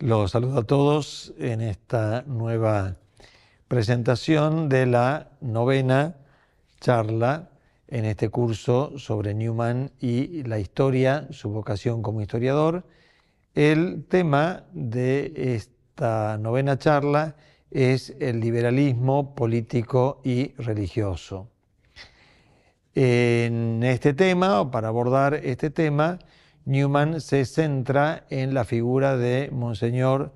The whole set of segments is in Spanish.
Los saludo a todos en esta nueva presentación de la novena charla en este curso sobre Newman y la historia, su vocación como historiador. El tema de esta novena charla es el liberalismo político y religioso. En este tema, o para abordar este tema, Newman se centra en la figura de Monseñor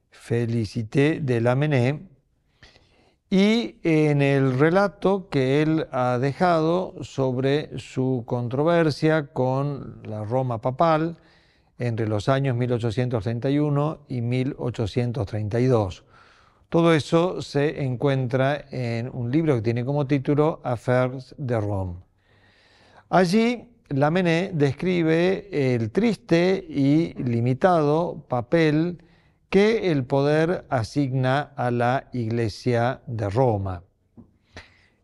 Félicité de Lamennais y en el relato que él ha dejado sobre su controversia con la Roma papal entre los años 1831 y 1832. Todo eso se encuentra en un libro que tiene como título Affaires de Rome. Allí, Lamennais describe el triste y limitado papel que el poder asigna a la Iglesia de Roma.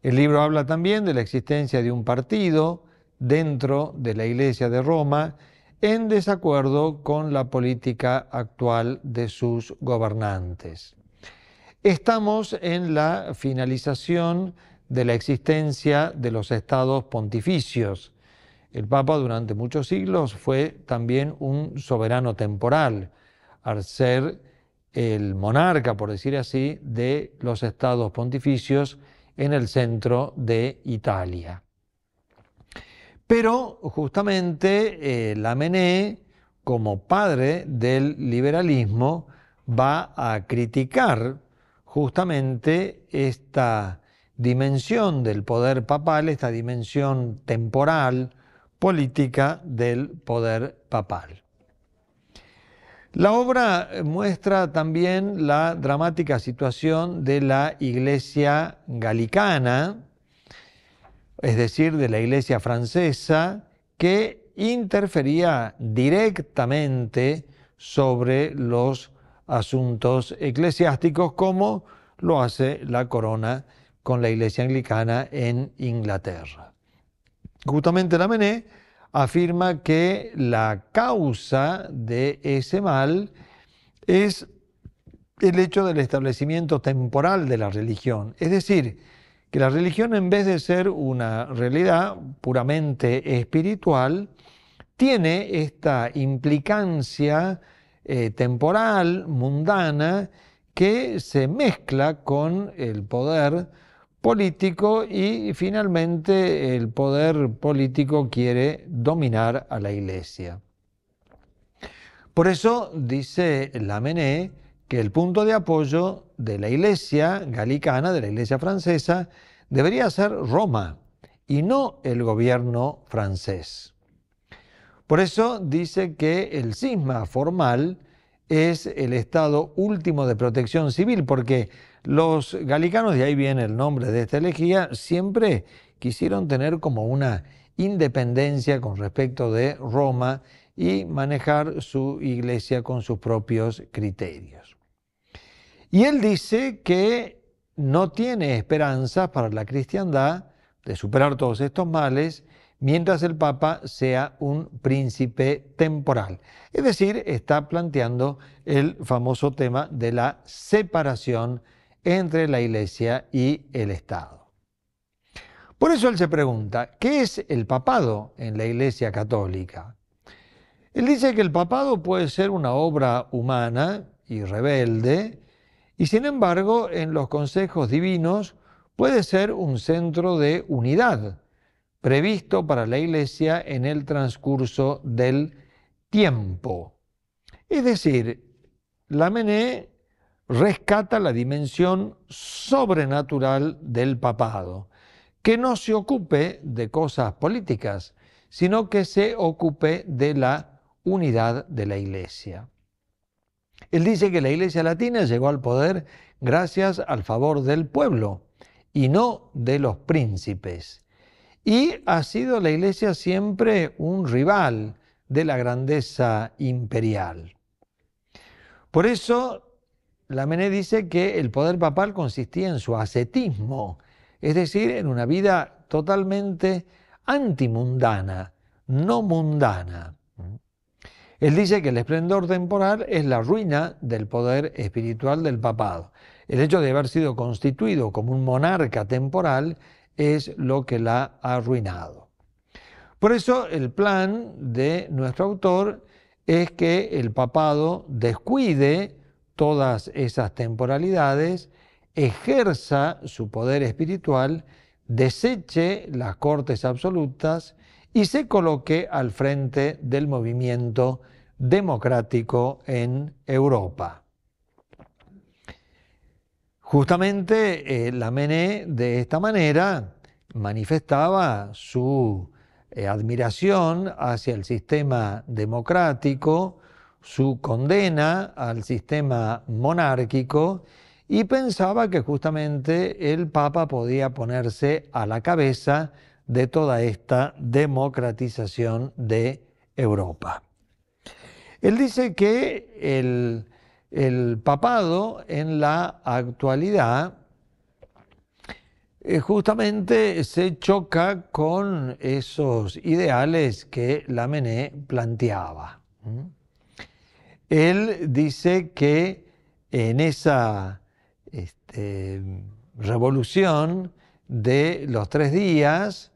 El libro habla también de la existencia de un partido dentro de la Iglesia de Roma en desacuerdo con la política actual de sus gobernantes. Estamos en la finalización de la existencia de los estados pontificios. El Papa durante muchos siglos fue también un soberano temporal, al ser el monarca, por decir así, de los estados pontificios en el centro de Italia. Pero justamente Lamennais, como padre del liberalismo, va a criticar justamente esta dimensión del poder papal, esta dimensión temporal, política del poder papal. La obra muestra también la dramática situación de la Iglesia galicana, es decir, de la Iglesia francesa, que interfería directamente sobre los asuntos eclesiásticos, como lo hace la corona con la Iglesia anglicana en Inglaterra. Justamente Lamennais afirma que la causa de ese mal es el hecho del establecimiento temporal de la religión, es decir, que la religión, en vez de ser una realidad puramente espiritual, tiene esta implicancia temporal, mundana, que se mezcla con el poder político y finalmente el poder político quiere dominar a la Iglesia. Por eso dice Lamennais que el punto de apoyo de la Iglesia galicana, de la Iglesia francesa, debería ser Roma y no el gobierno francés. Por eso dice que el cisma formal es el estado último de protección civil, porque los galicanos, de ahí viene el nombre de esta herejía, siempre quisieron tener como una independencia con respecto de Roma y manejar su iglesia con sus propios criterios. Y él dice que no tiene esperanza para la cristiandad de superar todos estos males mientras el Papa sea un príncipe temporal. Es decir, está planteando el famoso tema de la separación entre la Iglesia y el Estado. Por eso él se pregunta, ¿qué es el papado en la Iglesia católica? Él dice que el papado puede ser una obra humana y rebelde, y sin embargo, en los consejos divinos puede ser un centro de unidad, previsto para la Iglesia en el transcurso del tiempo. Es decir, Lamennais rescata la dimensión sobrenatural del papado, que no se ocupe de cosas políticas, sino que se ocupe de la unidad de la Iglesia. Él dice que la Iglesia latina llegó al poder gracias al favor del pueblo y no de los príncipes. Y ha sido la Iglesia siempre un rival de la grandeza imperial. Por eso, Lamennais dice que el poder papal consistía en su ascetismo, es decir, en una vida totalmente antimundana, no mundana. Él dice que el esplendor temporal es la ruina del poder espiritual del papado. El hecho de haber sido constituido como un monarca temporal es lo que la ha arruinado. Por eso el plan de nuestro autor es que el papado descuide todas esas temporalidades, ejerza su poder espiritual, deseche las cortes absolutas y se coloque al frente del movimiento democrático en Europa. Justamente Lamennais de esta manera manifestaba su admiración hacia el sistema democrático, su condena al sistema monárquico y pensaba que justamente el Papa podía ponerse a la cabeza de toda esta democratización de Europa. Él dice que el papado en la actualidad justamente se choca con esos ideales que Lamennais planteaba. Él dice que en esa revolución de los 3 días,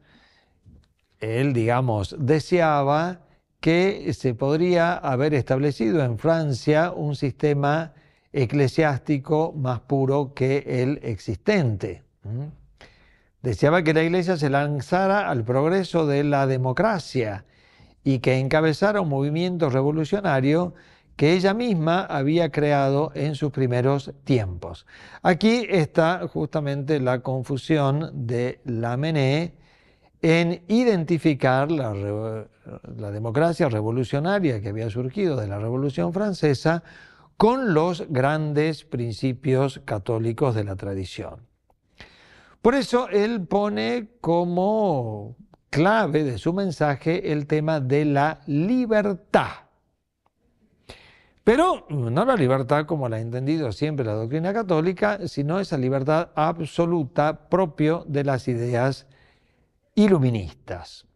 él, digamos, deseaba que se podría haber establecido en Francia un sistema eclesiástico más puro que el existente. Deseaba que la Iglesia se lanzara al progreso de la democracia y que encabezara un movimiento revolucionario que ella misma había creado en sus primeros tiempos. Aquí está justamente la confusión de Lamennais en identificar la democracia revolucionaria que había surgido de la Revolución Francesa con los grandes principios católicos de la tradición. Por eso él pone como clave de su mensaje el tema de la libertad. Pero no la libertad como la ha entendido siempre la doctrina católica, sino esa libertad absoluta propio de las ideas iluministas.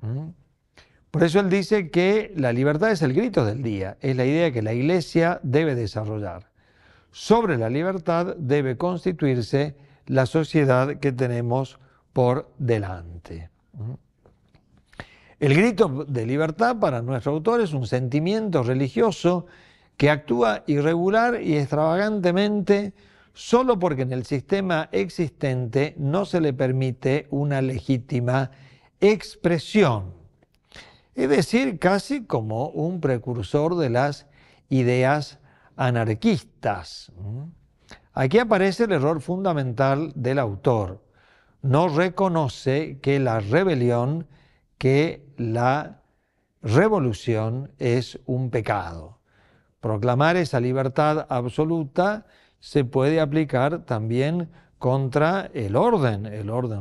Por eso él dice que la libertad es el grito del día, es la idea que la Iglesia debe desarrollar. Sobre la libertad debe constituirse la sociedad que tenemos por delante. El grito de libertad para nuestro autor es un sentimiento religioso que actúa irregular y extravagantemente solo porque en el sistema existente no se le permite una legítima expresión. Es decir, casi como un precursor de las ideas anarquistas. Aquí aparece el error fundamental del autor. No reconoce que la rebelión, que la revolución es un pecado. Proclamar esa libertad absoluta se puede aplicar también contra el orden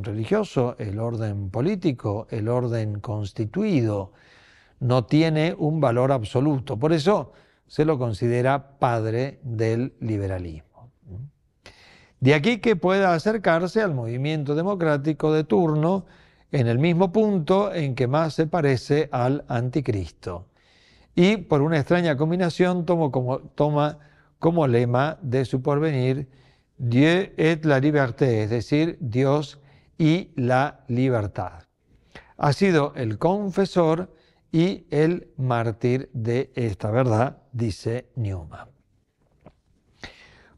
religioso, el orden político, el orden constituido. No tiene un valor absoluto. Por eso se lo considera padre del liberalismo. De aquí que pueda acercarse al movimiento democrático de turno en el mismo punto en que más se parece al anticristo. Y por una extraña combinación toma como lema de su porvenir Dieu et la liberté, es decir, Dios y la libertad. Ha sido el confesor y el mártir de esta verdad, dice Newman.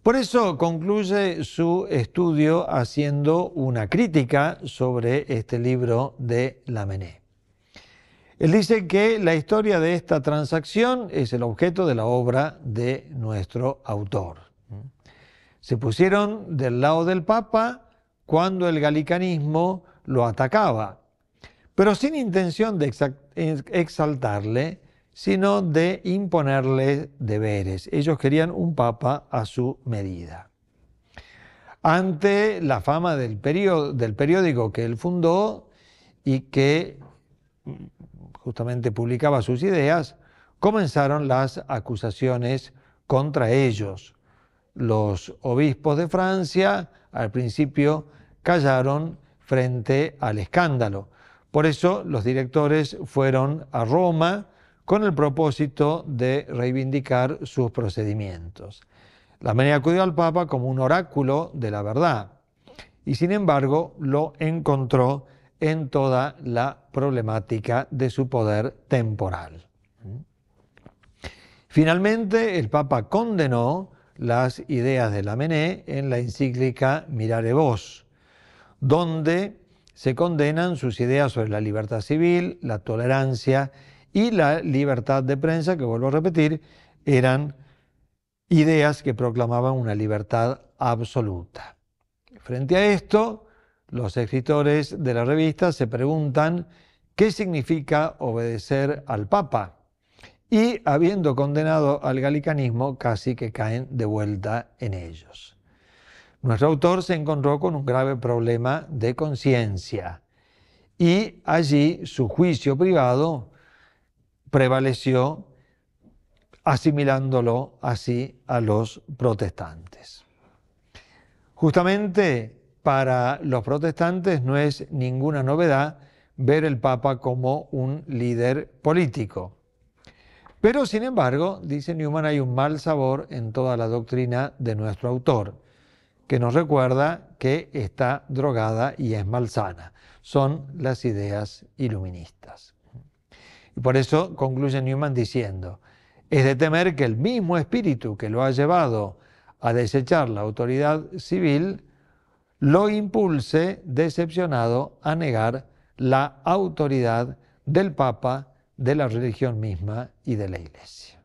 Por eso concluye su estudio haciendo una crítica sobre este libro de Lamennais. Él dice que la historia de esta transacción es el objeto de la obra de nuestro autor. Se pusieron del lado del Papa cuando el galicanismo lo atacaba, pero sin intención de exaltarle, sino de imponerle deberes. Ellos querían un Papa a su medida. Ante la fama del periódico que él fundó y que justamente publicaba sus ideas, comenzaron las acusaciones contra ellos. Los obispos de Francia al principio callaron frente al escándalo. Por eso los directores fueron a Roma con el propósito de reivindicar sus procedimientos. Lamennais acudió al Papa como un oráculo de la verdad y sin embargo lo encontró en toda la problemática de su poder temporal. Finalmente, el Papa condenó las ideas de Lamennais en la encíclica Mirare Vos, donde se condenan sus ideas sobre la libertad civil, la tolerancia y la libertad de prensa, que vuelvo a repetir, eran ideas que proclamaban una libertad absoluta. Frente a esto, los escritores de la revista se preguntan qué significa obedecer al Papa y, habiendo condenado al galicanismo, casi que caen de vuelta en ellos. Nuestro autor se encontró con un grave problema de conciencia y allí su juicio privado prevaleció, asimilándolo así a los protestantes. Justamente para los protestantes no es ninguna novedad ver el Papa como un líder político. Pero sin embargo, dice Newman, hay un mal sabor en toda la doctrina de nuestro autor, que nos recuerda que está drogada y es malsana. Son las ideas iluministas. Y por eso concluye Newman diciendo, es de temer que el mismo espíritu que lo ha llevado a desechar la autoridad civil, lo impulse, decepcionado, a negar la autoridad del Papa, de la religión misma y de la Iglesia.